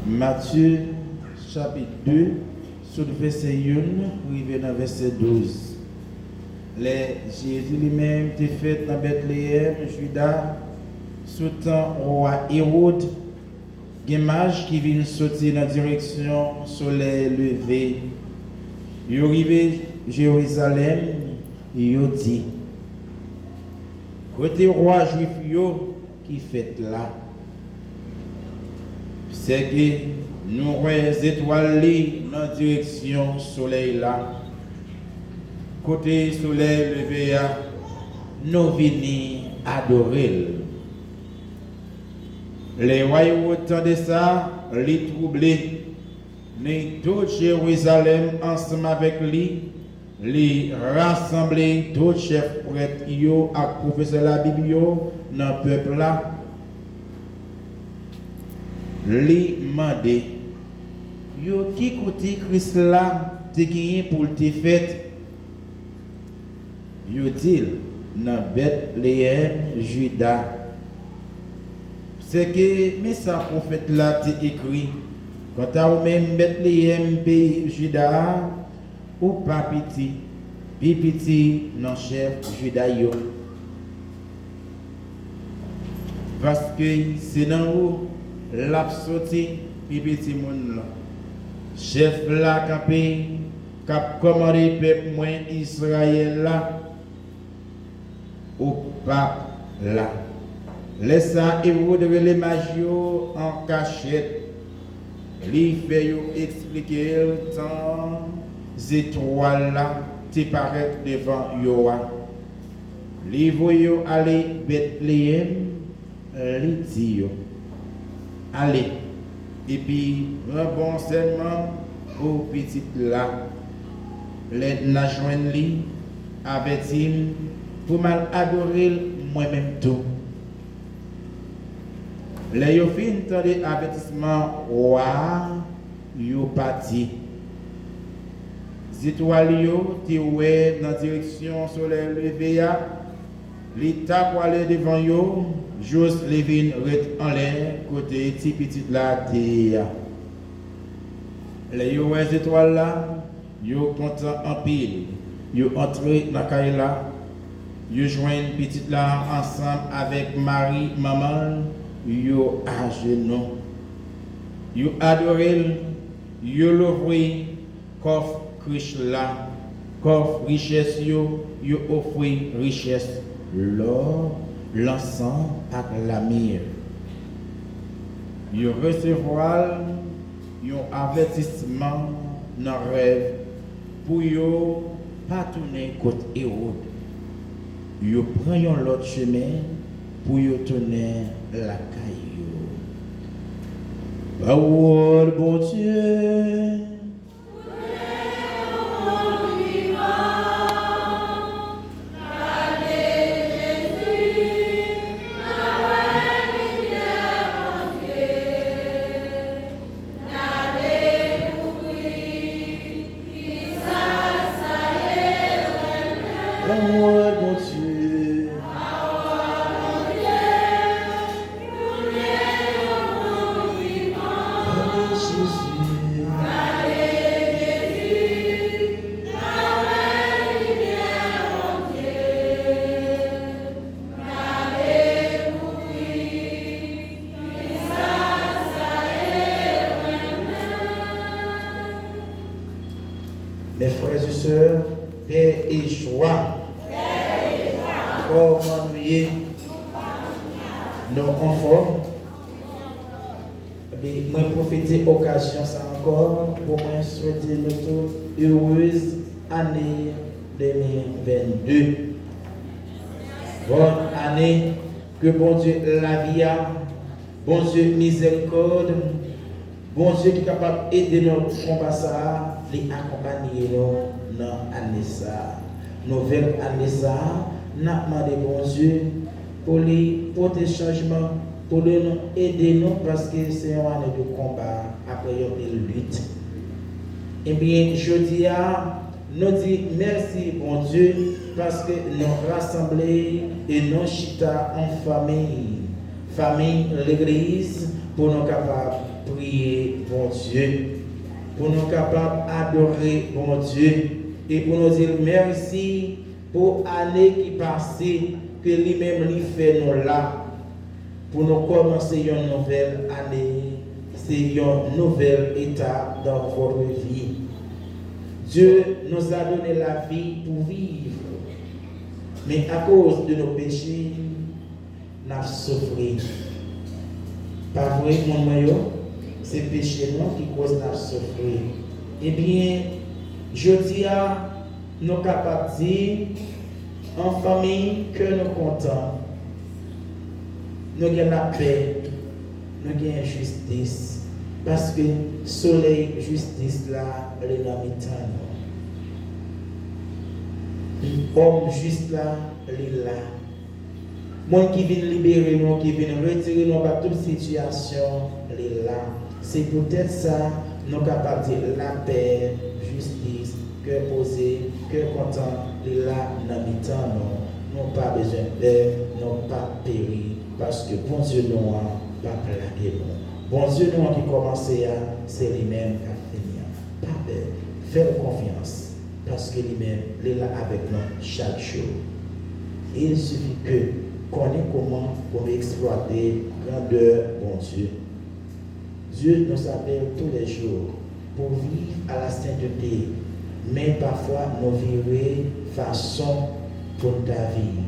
Matthieu chapitre 2, sur le verset 1, arrivé dans le verset 12. Les Jésus lui-même était fait dans Bethléem, Juda, sous temps roi Hérode, des mages qui viennent sortir dans la direction soleil levé. Ils arrivent à Jérusalem, ils ont dit, côté roi juif qui fait là, c'est que nous voyons les étoiles dans la direction soleil là. Côté soleil levé, nous venons adorer. Les royaumes de ça, les troublés, mais tout Jérusalem ensemble avec lui, les rassembler, tout chef prêtre, à professeur la Bible, dans le peuple là, les demander, qui côté Christ là, te gagné pour te fait. Yo dit dans Bethléem, Juda. C'est que mais ça prophète là t'est écrit. Quand tu as même Bethléem, pays Juda, ou pas petit, non chef Juda yo. Parce que c'est dans où l'a sorti petit monde là. Chef là campé, cap commandé peuple moins Israël là. Ou pas là. Laissez Hérode les magios en cachette. Lui fait expliquer tant étoiles là qui paraissent devant Yoa. Lui voyons aller Bethléem, lui dit allez. Et puis un bon serment au petit là. Les najouen lui avec him pour mal adorer moi-même tout. Les yo fin tande avertissement roi yo parti. Étoile yo ti ouais dans direction soleil levé a, l'état pour aller devant yo, juste lever en l'air côté petit la terre. Les yo ouais étoile là, yo content en pile. Yo entré dans caille là. Yo joignent petite là ensemble avec Marie, maman, yo à genoux. Yo adoré, yo l'ouvrir, coffre Christ là, coffre richesse yo offrir richesse, l'or, l'encens avec la myrrhe. Yo recevoir un avertissement dans rêve pour yo pas tourner côté Hérode. Yo prend l'autre chemin pour yo tourner la caillou. Parole bon Dieu. Mes frères et sœurs, paix et joie. Comment nous nos enfants. Moi profiter occasion ça encore pour moi souhaiter une heureuse année 2022. Bonne année, que bon Dieu la vie a, bon Dieu miséricorde, bon Dieu qui est capable d'aider notre combat ça, les accompagner nous dans l'année ça. Nouvelle année ça, nous demandons bon Dieu pour les porter changement, pour nous aider nous parce que c'est une année de combat, après une lutte. Eh bien, je dis à nous dit merci bon Dieu parce que nous rassemblés et nous chita en famille. famille, l'église, pour nous capables de prier, bon Dieu, pour nous capables d'adorer, bon Dieu, et pour nous dire merci pour l'année qui passée, que lui-même lui fait nous là, pour nous commencer une nouvelle année, c'est un nouvel état dans votre vie. Dieu nous a donné la vie pour vivre, mais à cause de nos péchés, nous avons souffert. Pas vrai, mon maillot? C'est péché qui cause notre souffrir. Eh bien, je dis à nous capables de dire en famille que nous comptons. Nous avons la paix, nous avons la justice. Parce que le soleil, justice là, les namitans. L'homme juste là, il est là. Moi qui viens libérer nous, qui viens retirer nous de toute situation, il est là. C'est peut-être ça, nous sommes capables de dire la paix, justice, cœur posé, cœur content, il est là, dans le temps, nous n'avons pas besoin d'aide, nous n'avons pas péri, parce que bon Dieu nous n'a pas plagué nous. Bon Dieu nous qui commence à, c'est lui-même qui a fini. Pas peur, faire confiance, parce que lui-même, il est là avec nous chaque jour. Et il suffit que connaître comment on exploiter la grandeur bon Dieu. Dieu nous appelle tous les jours pour vivre à la sainteté, mais parfois nous vivons façon pour ta vivre.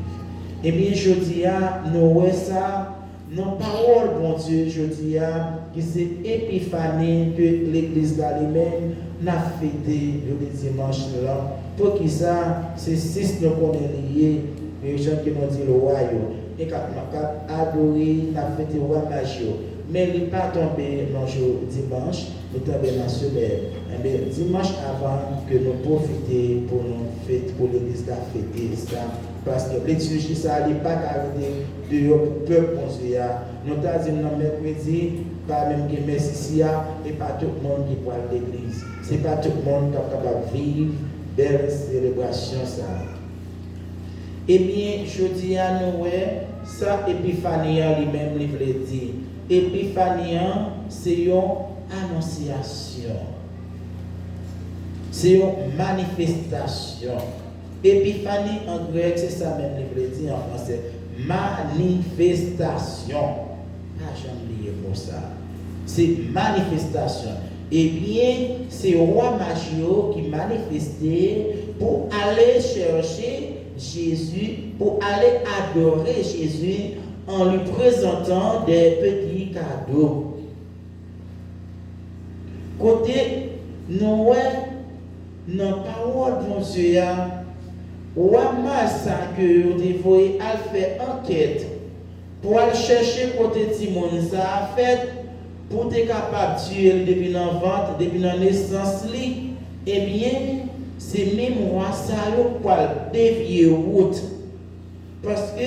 Et bien je dis à nous voyons ça, nos paroles bon Dieu, je dis à qui c'est épiphanie que l'église d'elle-même n'a fêté le dimanche là. Pour qui ça, c'est 6 nous connaissons liés. Les gens qui nous disent le royaume, et quand on a adoré, on a fêté le roi Magio. Mais il n'est pas tombé dans le jour dimanche, il est tombé dans la semaine. Mais dimanche avant que nous profitions pour nous fêter, pour l'église de fêter ça. Parce que l'étude ça n'est pas arrêté de notre peuple. Nous avons dit dans mercredi, pas même que merci et pas tout le monde qui peut aller à l'église. Ce n'est pas tout le monde qui est capable de vivre belle célébration ça. Eh bien, je dis à nous, ça, Épiphania lui-même, il veut dire. Épiphania, c'est une annonciation. C'est une manifestation. Épiphanie en grec, c'est ça même, il veut dire en français. Manifestation. Ah, j'ai oublié pour ça. C'est manifestation. Eh bien, c'est le roi Magio qui manifestait pour aller chercher Jésus, pour aller adorer Jésus en lui présentant des petits cadeaux. Côté Noël, dans la parole de mon Dieu, roi Massa que vous devez faire enquête pour aller chercher côté Timon, ça a fait pour être capable de tuer depuis la vente, depuis la naissance, eh bien, c'est même roi ça pour dévier route. Parce que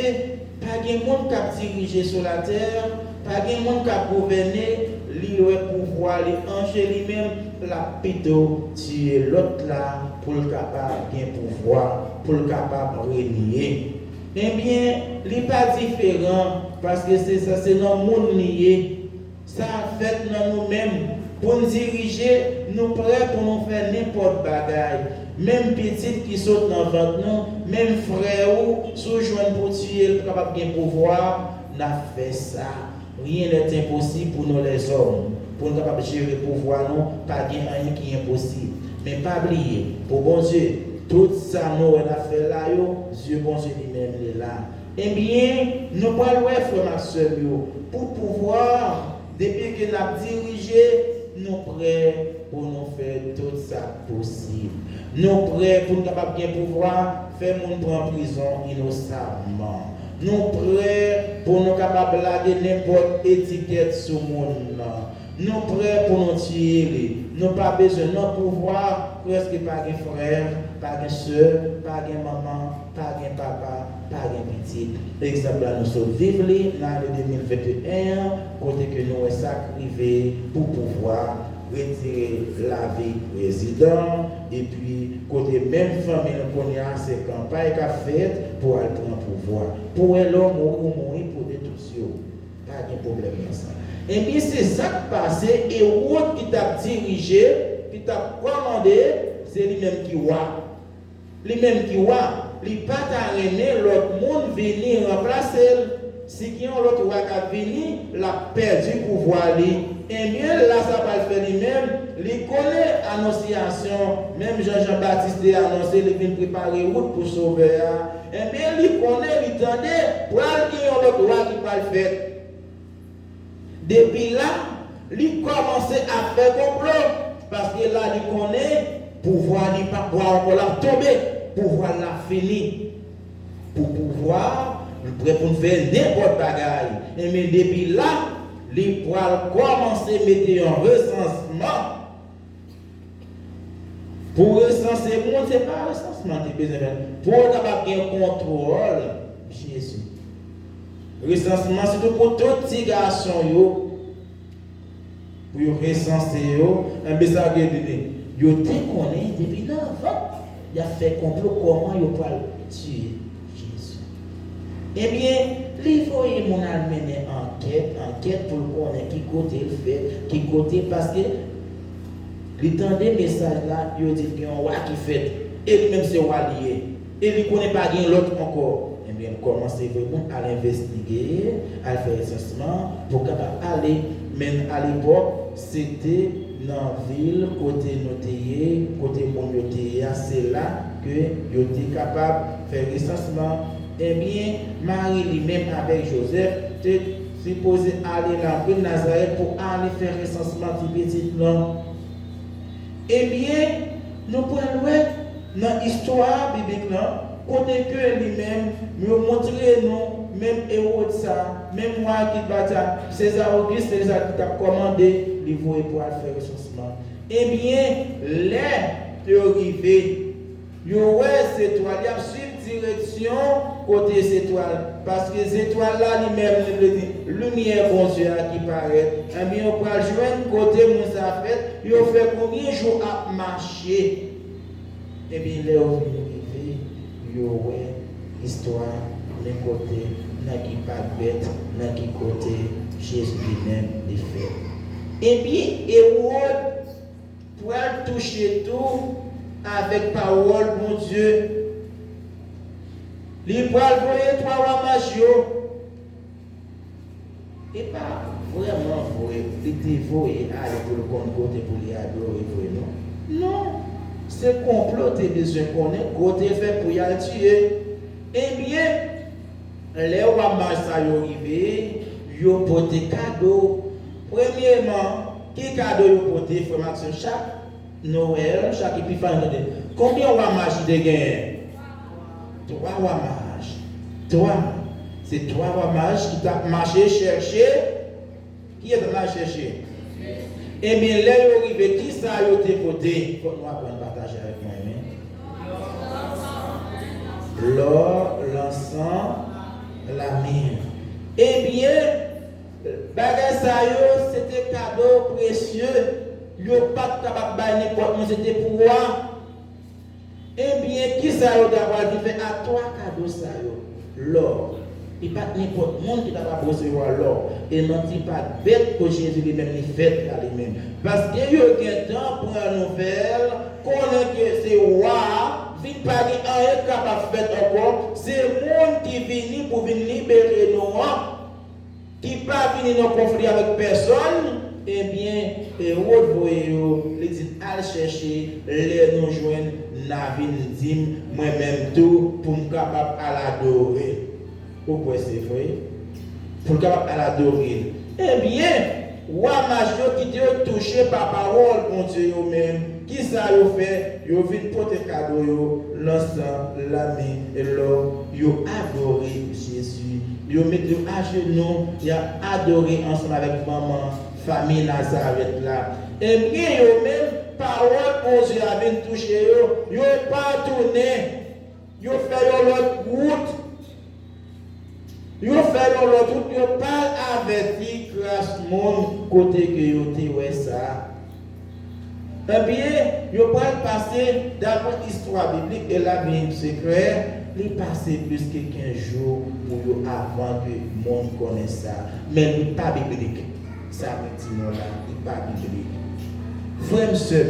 pas de monde qui a dirigé sur la terre, pas de monde qui a gouverné, lui le pouvoir, les anges lui-même, la pito tuer l'autre là pour le capable de pouvoir, pour le capable de régner. Eh bien, il n'est pas différent parce que c'est ça, c'est dans le monde lié. Ça a fait dans nous-mêmes. Pour nous diriger, nous prêts pour nous faire n'importe bagaille. Même petite qui saute dans le ventre, même frère ou sous-joint pour tuer, pour capable de pouvoir, n'a fait ça. Rien n'est impossible pour nous les hommes. Pour nous capables de gérer le pouvoir, non, pas rien qui est impossible. Mais pas oublier, pour bon Dieu, tout ça nous a fait là, Dieu bon Dieu lui-même est là. Eh bien, nous parlons, frère Maxwell, pour pouvoir, depuis que nous avons dirigé, nous prêts pour nous faire tout ça possible. Nous prêts pour nous capables de pouvoir faire mon prendre en prison innocemment. Nous prêts pour nous capables de laguer n'importe étiquette sur le monde. Nous prêts pour nous tirer. Nous pas besoin de pouvoir, presque pas de frère, pas de soeur, pas de maman, pas de papa, pas de petit. Exemple, nous sommes vivants dans l'année 2021, côté que nous sommes sacrifiés pour pouvoir retirer la vie président et puis côté même famille nous a ces campagnes qu'a fait pour aller prendre pouvoir. Pour l'homme ou mourir pour des tous. Pas de problème dans ça. Et bien, c'est ça qui passe, et l'autre qui t'a dirigé, qui t'a commandé, c'est lui-même qui voit. Lui-même qui voit. Il pas t'a rené, l'autre monde venir remplacer. Si qui ont l'autre voix qui venu, la perdu pouvoir. Et bien, là, ça va le faire lui-même. Il connaît l'annonciation. Même Jean-Baptiste a annoncé, il vient préparer route pour sauver. Et bien, il connaît, il tendait, pour qu'il y ait l'autre voix qui va le faire. Depuis là, il commençait à faire complot. Parce que là, il connaît, pouvoir ne pas encore la tomber, pouvoir la finir. Pour pouvoir, pour faire n'importe bagaille. Et mais depuis là, il pourra commencer à mettre un recensement. Pour recenser le monde, ce n'est pas un recensement. Pour avoir un contrôle, Jésus. Recensement, c'est pour tous les petits garçons. Pour recenser, un ça a donné. Yo te connaît depuis avant. Il a fait complot comment il peut tuer Jésus. Eh bien, il faut mener enquête pour connaître qui côté il fait, qui côté parce que il tend des messages là, il dit qu'il y a un roi qui fait, et lui-même c'est roi lié, et il ne connaît pas l'autre encore. Eh bien, commencez vraiment à l'investiguer, à faire recensement pour aller, même à l'époque, c'était dans la ville, côté noté, côté mon noté, c'est là que vous êtes capable de faire recensement. Eh bien, Marie lui-même avec Joseph, était supposé aller dans la ville de Nazareth pour aller faire recensement du petit nom. Eh bien, nous pouvons voir dans l'histoire biblique, côté que lui-même, nous montrer nous, même héros de ça, même moi qui bata, César Auguste, César qui t'a commandé, il faut pouvoir faire recensement. Eh bien, les arrivés, il y a cette étoile, il y a une direction côté cette étoile, parce que cette étoile là, lui-même, lumière bon Dieu qui paraît. Eh bien, on peut joindre côté Moussa fait, il fait combien de jours à marcher. Eh bien, les arrivés, il y a histoire, les côtés, n'a qui pas bête, n'a qui côté, Jésus lui-même les fait. Et puis, Hérode pourra toucher tout avec parole, mon Dieu. Il pourra voyer trois rois magiaux. Et pas vraiment voyer, il était voyer pour le compte côté pour les adorer, non? Non. C'est complot, tu as besoin de connaître, côté fait pour y aller tuer. Eh bien, les rois magiaux arrivés, ils ont porté cadeau. Premièrement, qui cadeau ils ont porté? Chaque Noël, chaque épiphanie. Combien de rois magiques de gain? 3 rois mages. 3. C'est 3 rois mages qui t'a marché chercher. Qui est là chercher? Eh bien, là, ils arrivent, qui ça a été voté? Il faut nous apprendre à partager avec moi. L'or, l'encens, la myrrhe. Eh bien, bagage ça, c'était cadeau précieux. Ils n'ont pas capable de n'importe quoi, c'était pour moi. Eh bien, qui ça a d'avoir dit fait à 3 cadeaux ça? L'or. Il n'y a pas n'importe monde qui n'a pas recevoir l'or. Et non, il n'y a pas bête que Jésus lui-même les fait là lui-même. Parce qu'il y a un temps pour la nouvelle, qu'on est que c'est roi, il n'y a pas rien capable de faire encore. C'est le monde qui vient pour venir libérer nous, qui ne pas venir dans conflit avec personne. Eh bien, Hérode voyez, il dit allez chercher, les nous joindre, Navin dit moi-même tout pour me capable à l'adorer. Pourquoi c'est vrai? Pour capable à l'adorer. Eh bien, roi major qui te touché par parole, mon Dieu, même, qui ça a fait? Ils viennent porter cadeau, l'encens, la main et l'or, ils ont adoré Jésus. Ils ont mis à genoux, ils ont adoré ensemble avec maman. Famille Nazareth là. Et bien, yo même, parole pour Dieu avait touché, yo pas tourné, yo fait l'autre route, yo fait l'autre route, yo pas averti grâce mon côté que yo te ouais ça. Eh bien, yo pas passer d'après l'histoire biblique et la Bible secret, il est passé plus que 15 jours avant que le monde connaisse ça. Mais il n'est pas biblique. Ça veut dire là, il n'est pas biblique. Frère, sœur,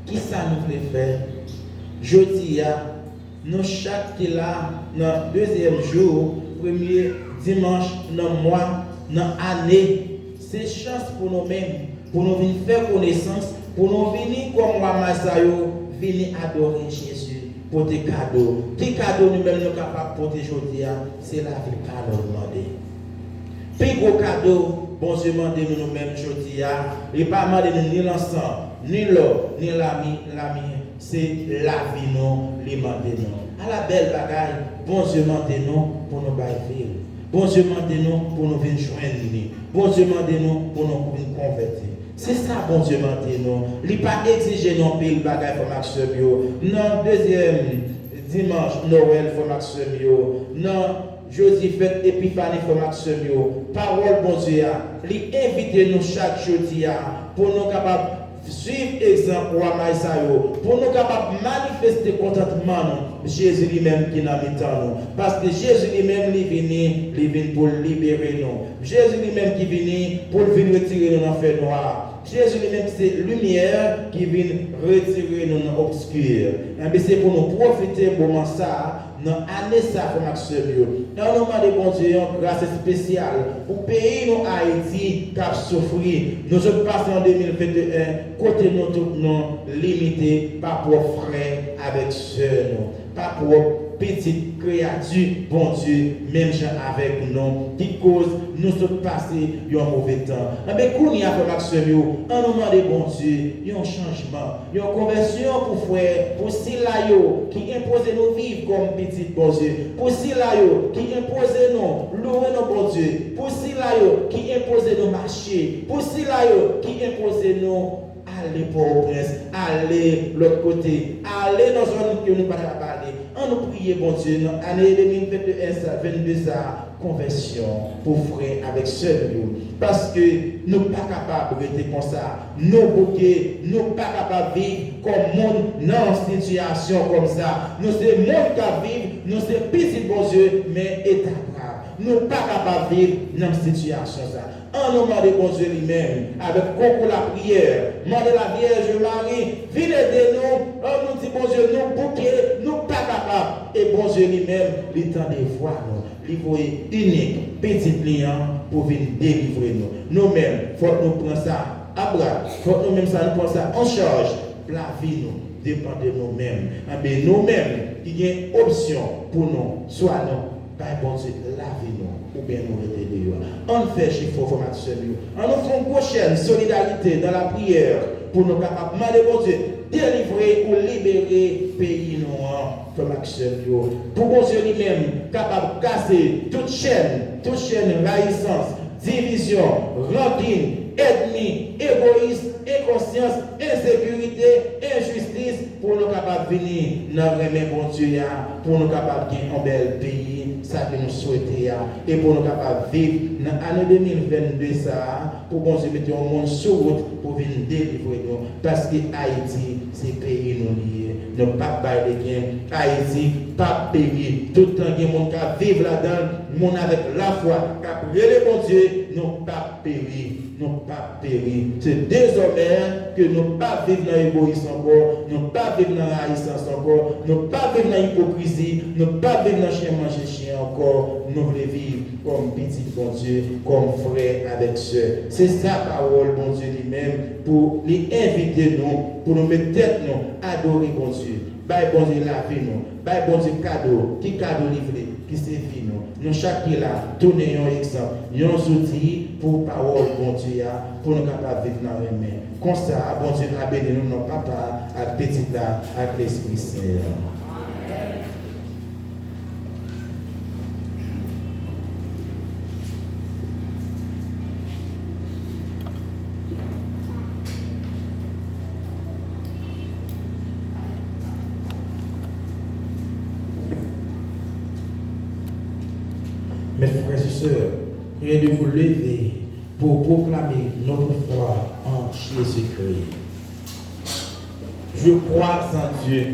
qui ça nous fait faire? Je dis, nous chaque là, dans le deuxième jour, premier dimanche, dans le mois, dans l'année, c'est chance pour nous-mêmes, pour nous venir faire connaissance, pour nous venir comme moi, Masayo, venir adorer Jésus, pour des cadeaux. Quel cadeau nous-mêmes nous capables de porter aujourd'hui, c'est la vie à nous demander. Puis gros cadeau, bon Dieu demande nous-mêmes aujourd'hui, il n'est pas demandé ni l'encens, ni l'eau, ni l'ami, c'est la vie nous, les demander nous. À la belle bagaille, bon Dieu demande nous pour nous bâtir. Bon Dieu demande nous pour nous venir joindre. Bon Dieu demande nous pour nous venir convertir. C'est ça, bon Dieu demande nous. Il n'est pas exigé non plus le bagaille pour Max Bio. Non, deuxième dimanche, Noël pour Max Bio. Non, jeudi fête Épiphanie pour Max Bio. Parole, bon Dieu, il invite nous chaque jeudi pour nous capables suivre l'exemple roi Maïsayo, pour nous capables de manifester contentement Jésus lui-même qui n'a mis nous. Parce que Jésus lui-même il vient pour libérer nous. Jésus lui-même qui vient pour venir retirer nous dans l'enfer noir. Jésus lui-même c'est lumière qui vient retirer nous dans l'obscur. Et c'est pour nous profiter de moment ça. Dans l'année ça, comme Axelio, dans le moment de bon Dieu, une grâce spéciale pour pays nous Haïti qui a souffert. Nous sommes passés en 2021, côté nous limités, pas pour frères avec sœurs, pas pour petites créatures, bon Dieu, même gens avec nous, qui cause nous sommes passés un mauvais temps. Mais quand il y a fait Axelio, un moment de bon Dieu, il y a un changement, il y a une conversion pour frères, pour Silayo, qui impose nous vivre comme petit bon Dieu. Pour Silayo qui impose nous louer nos bon Dieu. Pour Silayo qui impose nous marcher. Pour Silayo qui impose nous aller pour le prince, aller de l'autre côté, aller dans une zone que nous ne pouvons pas parler. On nous prie, bon Dieu, dans l'année 2022, ça, conversion pour frères avec sœurs. Parce que nous ne sommes pas capables de rester comme ça. Nous bloqués, nous ne sommes pas capables de vivre comme monde dans une situation comme ça. Nous sommes monde qui vivre, nous sommes petits bon Dieu, mais état grave. Nous ne sommes pas capables de vivre dans une situation ça. En nous demandant bon Dieu lui-même, avec concours la prière, demandez la Vierge Marie, venez aider nous, on nous dit bon Dieu, nous bouquets, nous pas capables. Et bon Dieu lui-même, il tend des voix nous, il voit unique, petit client pour venir délivrer nous. Nous-mêmes, il faut que nous prenions ça à bras, il faut que nous-mêmes ça nous prenions ça en charge. La vie nous dépend de nous-mêmes. Mais nous-mêmes, il y a une option pour nous, soit nous. Bon Dieu, lavez-nous, ou bien nous aider. On fait chez Formation. On nous fait une prochaine solidarité dans la prière pour nous capables de demander, bon Dieu, délivrer ou libérer le pays noir. Formation. Pour bon Dieu lui-même, capable de casser toute chaîne, laïcence, division, rancune, ethnie, égoïsme, inconscience, insécurité, injustice, pour nous capables de venir dans le même bon Dieu, pour nous capables de gagner un bel pays, ça que nous souhaitons, et pour nous capables de vivre dans l'année 2022, ça, pour qu'on se mette au monde sur route pour venir délivrer nous, parce que Haïti, c'est pays nous liés, nous pas bailler les gains, Haïti, pas payer, tout le temps, il y a des gens qui vivent là-dedans, monde avec la foi, qui a prié le bon Dieu, nous pas périr. Nous pas périr. C'est désormais que nous pas vivre dans l'égoïsme encore, nous pas vivre dans la haïssance encore, nous pas vivre dans l'hypocrisie, nous pas vivre dans chien manger chien encore, nous voulons vivre comme petit bon Dieu, comme frère avec sœur. C'est sa parole, bon Dieu lui-même, pour les inviter nous, pour nous mettre tête nous, adorer bon Dieu. Bye bon Dieu la vie nous, bye bon Dieu cadeau, qui cadeau livré, qui sévit nous. Nous chacun là, tournez un exemple, un outil pour parole bon Dieu, pour nous capables de vivre dans les mains. Comme ça, bon Dieu a béni nous, nos papa, à petit là, avec l'Esprit Saint. Mes frères et sœurs, priez de vous lever pour proclamer notre foi en Jésus-Christ. Je crois en Dieu,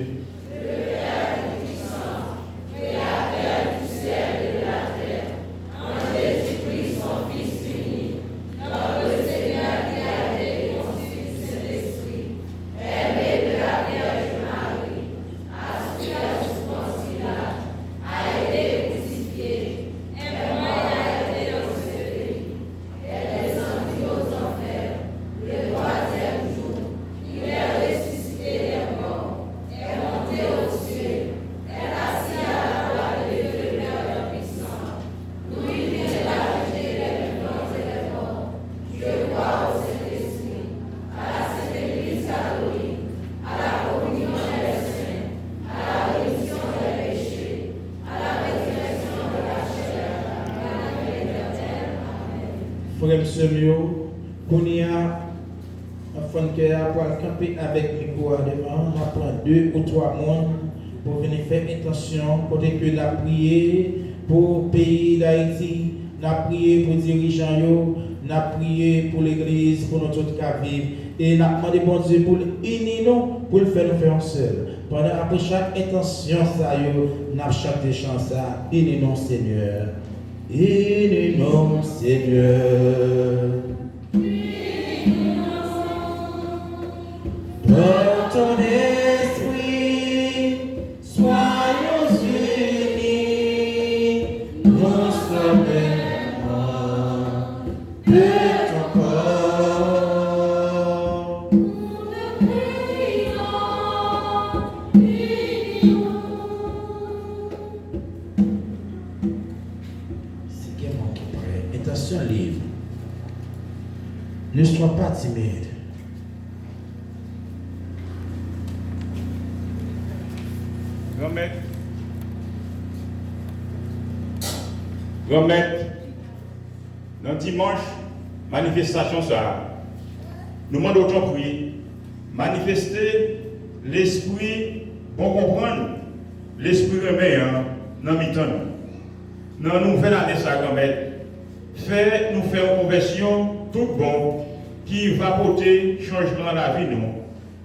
frère Semio, qu'on y a afin que pour camper avec micro devant, on prend 2 ou 3 monde pour venir faire intention, pour que nous prier pour le pays d'Haïti, nous prier pour les dirigeants, nous prier pour l'église, pour notre cas vivre. Et nous demandé bon Dieu pour unir nous, pour le faire nous faire seul. Pendant après chaque intention, nous avons chanté chant ça, unis-nous Seigneur. Unis-nous Seigneur. Par ton esprit, soyons unis, nous sommes de ton corps. C'est quelqu'un qui prie. Intention libre. Ne sois pas timide. Remettre dans dimanche, manifestation ça. Nous demandons autant prier, manifester l'esprit pour comprendre, l'esprit remet dans mi-temps. Dans nous nouvelle année ça, nous faire une conversion toute bonne qui va porter changement dans la vie,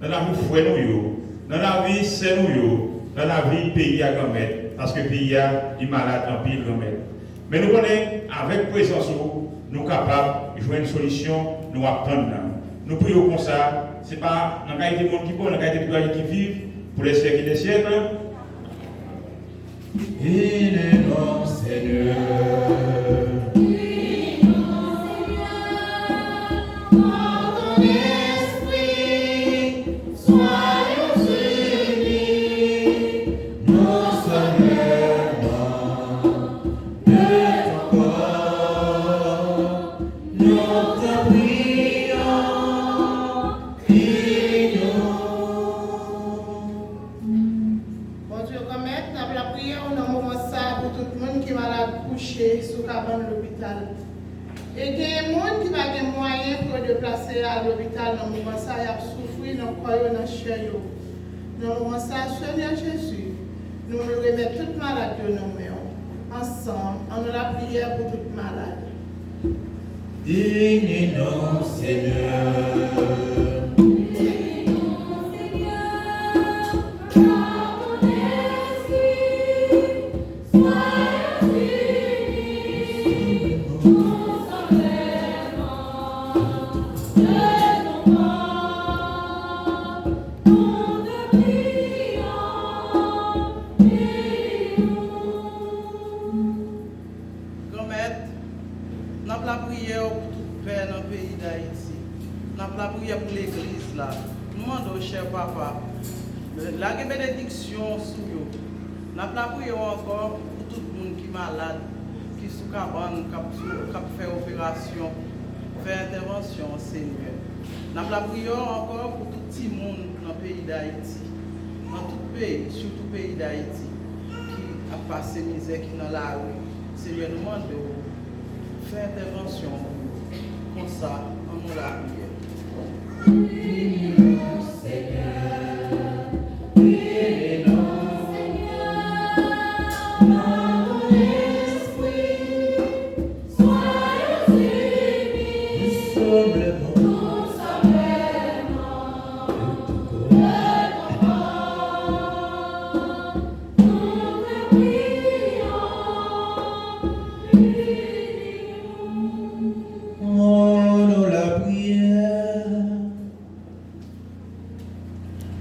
dans la vie frère nous, dans la vie c'est nous, dans la vie pays à grand-mère, parce que le pays a du malade en pile grand-mère. Mais nous connaissons, avec présence, nous sommes capables de jouer une solution, nous apprendre. Nous prions comme ça, ce n'est pas dans la qualité de monde qui bon, dans la qualité de monde qui vivent, pour les siècles et des siècles. Unis-nous Seigneur. Et il y a des gens qui n'ont pas de moyens pour déplacer à l'hôpital dans le moment ça, ils ont souffert dans le corps, dans le chair. Dans le moment ça, Seigneur Jésus, nous nous remettons toutes malades dans nos mains. Ensemble, on a la prière pour toutes malades. Unis-nous Seigneur. Papa, la bénédiction sur vous. Nous prions encore pour tout le monde qui est malade, qui est sous cabane, qui fait opération, fait intervention, Seigneur. Nous prions encore pour tout le monde dans le pays d'Haïti, dans tout le pays, surtout le pays d'Haïti, qui a passé misère, qui est dans la rue. Seigneur, nous demandons de faire intervention comme ça, en nous la prière.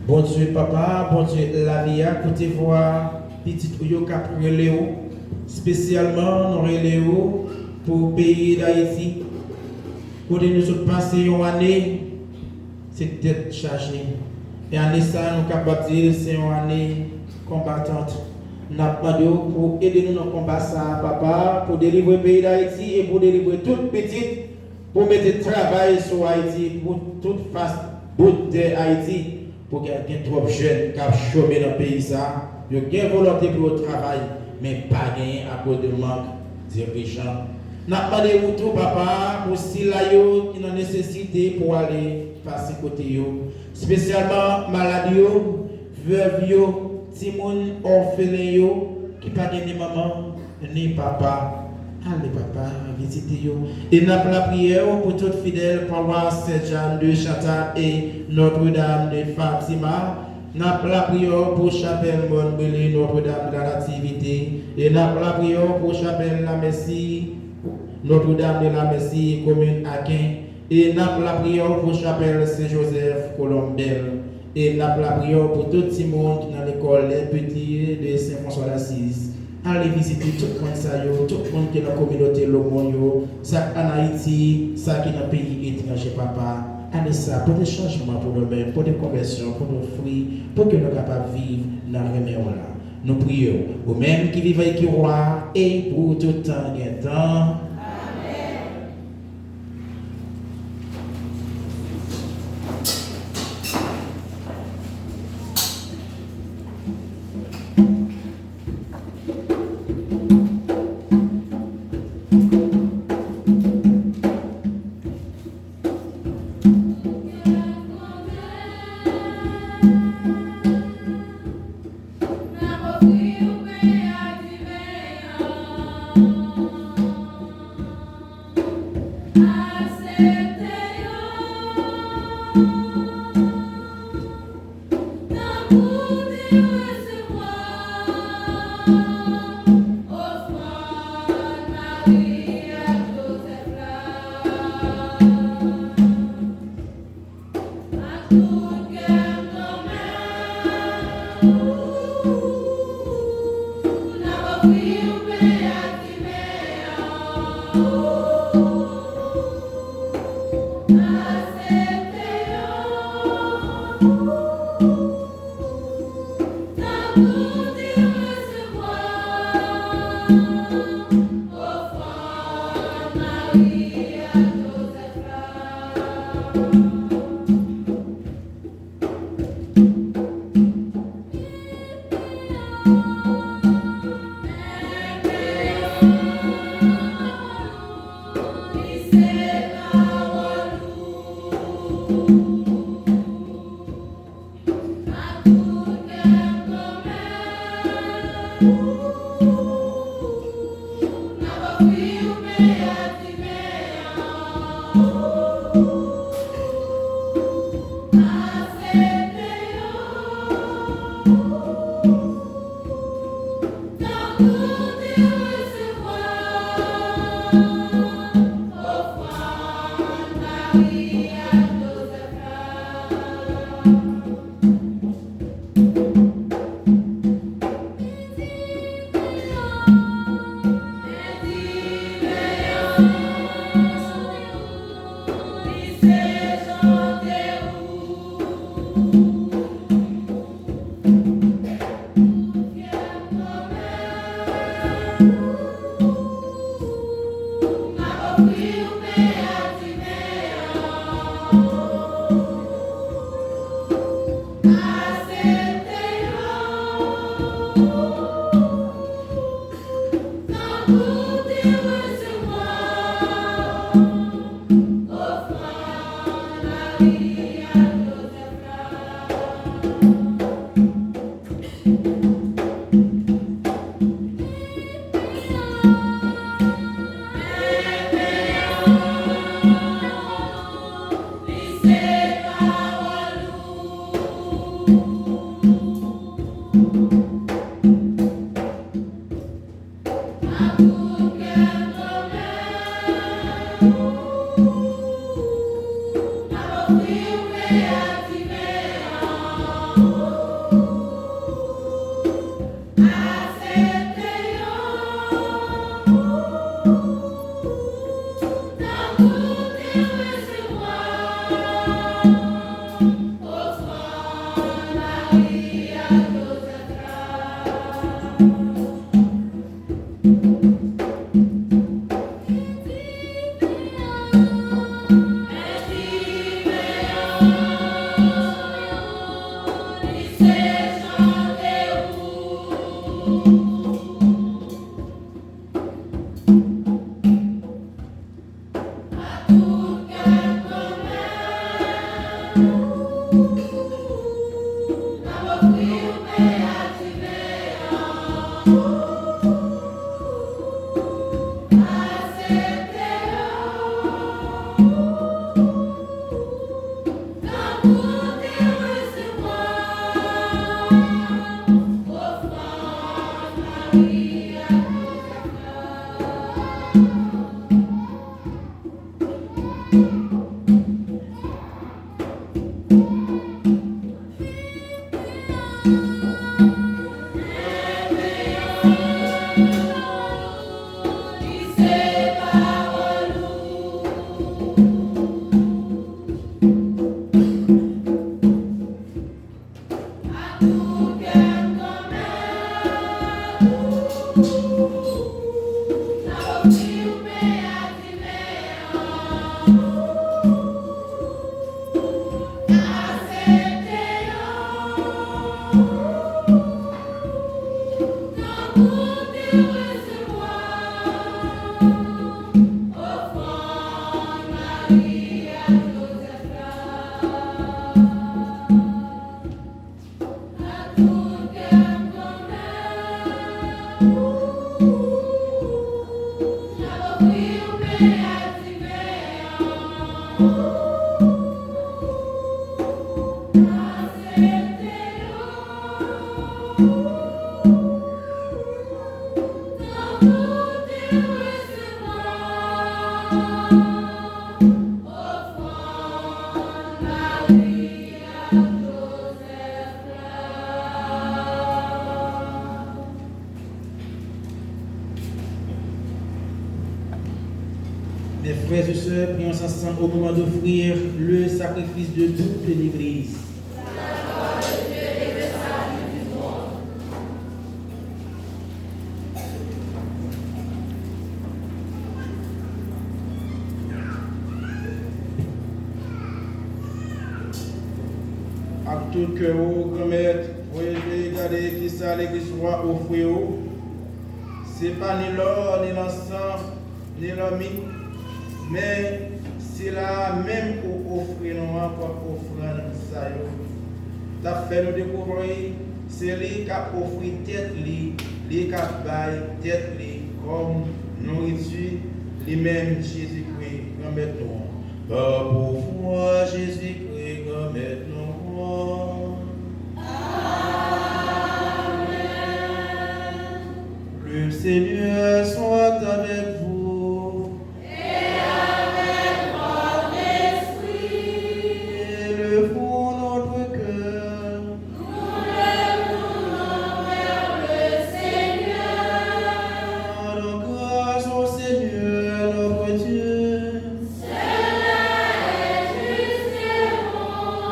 Bon Dieu, papa, bon Dieu, la vie à côté voir, petit Oyo cap Léo, spécialement nous Léo pour le pays d'Haïti. Côté nous sommes passés une année, c'est tête chargée. Et année ça, nous capables de dire c'est une année combattante. Nous avons demandé pour aider nous dans le combat ça, papa, pour délivrer le pays d'Haïti et pour délivrer toute petite, pour mettre le travail sur Haïti, pour toute face bout de Haïti. Pour qu'il y ait trop de jeunes qui ont chômé dans le pays, ils ont une volonté pour le travail, mais pas gagné à cause de manque de dirigeants. N'a pas de retour, papa, pour si là yo qui ont nécessité pour aller passer côté yo. Spécialement malade yo, veuve yo, timoun orphelin yo, qui pas de ni maman, ni papa. Allez papa, visitez yo. Et n'a pas la prière pour toutes fidèles paroisse Saint-Jean de Chantal et Notre-Dame de Fatima. N'a pas la prière pour chapelle Montbéli, Notre-Dame de la Nativité. Et n'a pas la prière pour chapelle La Messie, Notre-Dame de la Messie, commune Aquin. Et n'a pas la prière pour chapelle Saint-Joseph, Colombelle. Et n'a pas la prière pour tout le monde dans l'école Les Petits de Saint-François d'Assise. Allez visiter tout le monde, tout le monde qui est dans la communauté Lomonio, ça en Haïti, ça qui est dans le pays étranger, papa. Allez ça, pour des changements pour nous-mêmes, pour des conversions, pour nos fruits, pour que nous soyons capables de vivre dans le remède là. Nous prions, au même qui vivent et qui roi, et pour tout temps et temps. Mes frères et sœurs, prions ensemble au moment d'offrir le sacrifice de toute l'Église. Avec tout cœur, grand-mère, vous pouvez regarder qui ça l'église soit offrir. Ce n'est pas ni l'or, ni l'encens, ni l'homme, mais c'est là même pour offrir nous encore offrande ça. Ça fait nous découvrir, c'est lui qui a offert tête, lui qui a baillé tête, comme nourriture, lui-même Jésus-Christ, grand-mère nous. Par pour Jésus-Christ, grand-mère nous. Le Seigneur soit avec vous. Et avec votre esprit. Élevons notre cœur. Nous lèvons vers le Seigneur. Rendons grâce au Seigneur notre Dieu. Cela est juste et bon.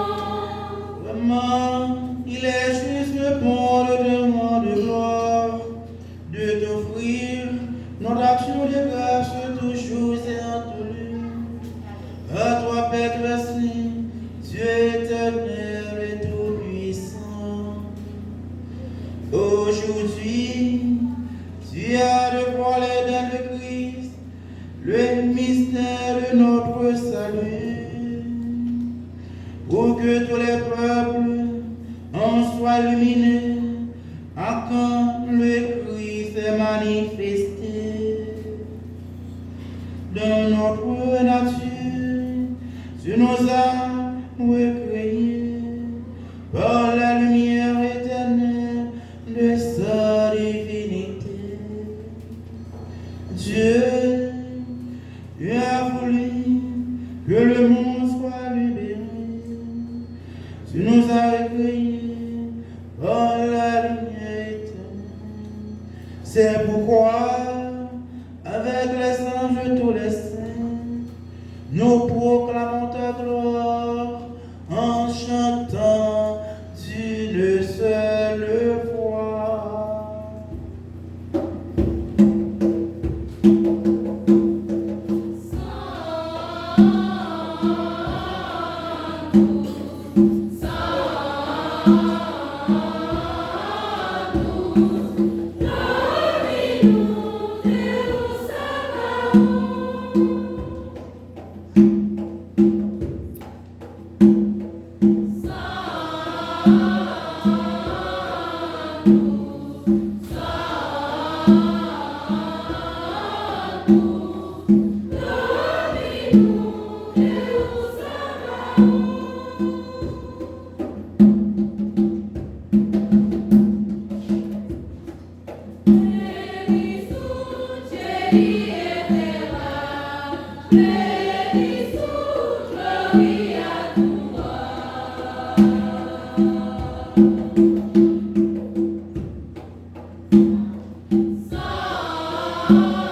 Vraiment, il est juste bon de demander gloire, de t'offrir notre action de grâce toujours et en tout lieu. À toi, Père très saint, Dieu éternel et tout-puissant. Aujourd'hui, tu as dévoilé dans le Christ le mystère de notre salut, pour que tous les peuples en soient illuminés, à quand le Christ est manifesté. Dans notre nature, tu nous as recréés par la lumière éternelle de sa divinité. Dieu, tu as voulu que le monde soit libéré. Tu nous as recueillis par la lumière éternelle. C'est pourquoi, avec les anges tous les saints, nous proclamons ta gloire en chantant d'une seule voix. Gloria